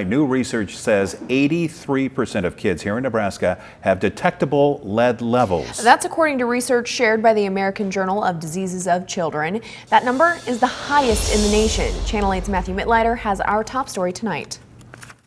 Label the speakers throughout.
Speaker 1: New research says 83% of kids here in Nebraska have detectable lead levels.
Speaker 2: That's according to research shared by the American Journal of Diseases of Children. That number is the highest in the nation. Channel 8's Matthew Mittleider has our top story tonight.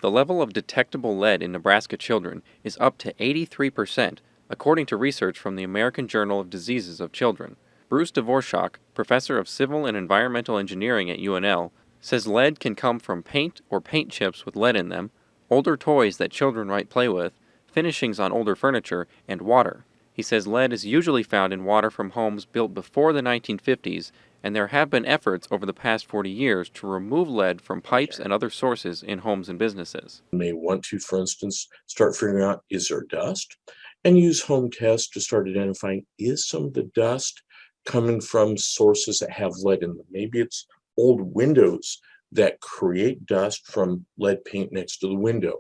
Speaker 3: The level of detectable lead in Nebraska children is up to 83%, according to research from the American Journal of Diseases of Children. Bruce Dvorak, professor of civil and environmental engineering at UNL, says lead can come from paint or paint chips with lead in them, older toys that children might play with, finishings on older furniture, and water. He says lead is usually found in water from homes built before the 1950s, and there have been efforts over the past 40 years to remove lead from pipes and other sources in homes and businesses.
Speaker 4: You may want to, for instance, start figuring out, is there dust? And use home tests to start identifying, is some of the dust coming from sources that have lead in them? Maybe it's old windows that create dust from lead paint next to the window.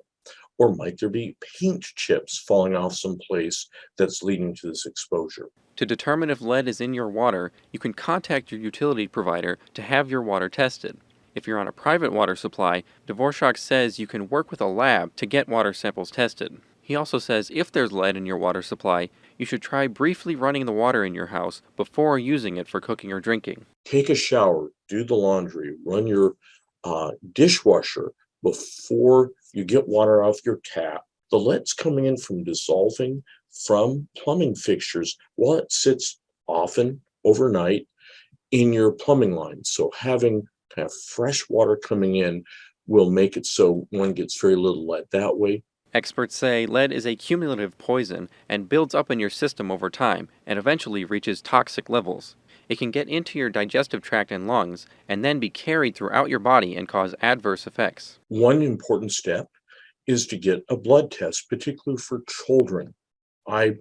Speaker 4: Or might there be paint chips falling off someplace that's leading to this exposure?
Speaker 3: To determine if lead is in your water, you can contact your utility provider to have your water tested. If you're on a private water supply, Dvorak says you can work with a lab to get water samples tested. He also says if there's lead in your water supply, you should try briefly running the water in your house before using it for cooking or drinking.
Speaker 4: Take a shower, do the laundry, run your dishwasher before you get water off your tap. The lead's coming in from dissolving from plumbing fixtures while it sits often overnight in your plumbing line. So having kind of fresh water coming in will make it so one gets very little lead that way.
Speaker 3: Experts say lead is a cumulative poison and builds up in your system over time and eventually reaches toxic levels. It can get into your digestive tract and lungs and then be carried throughout your body and cause adverse effects.
Speaker 4: One important step is to get a blood test, particularly for children. I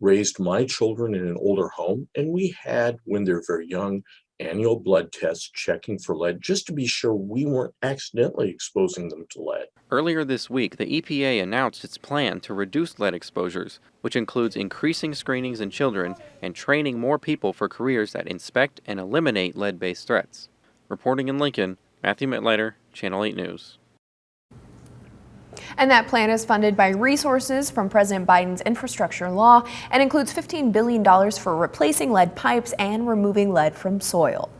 Speaker 4: raised my children in an older home, and we had, when they're very young, annual blood tests checking for lead just to be sure we weren't accidentally exposing them to lead.
Speaker 3: Earlier this week, the EPA announced its plan to reduce lead exposures, which includes increasing screenings in children and training more people for careers that inspect and eliminate lead-based threats. Reporting in Lincoln, Matthew Mittleider, Channel 8 News.
Speaker 2: And that plan is funded by resources from President Biden's infrastructure law and includes $15 billion for replacing lead pipes and removing lead from soil.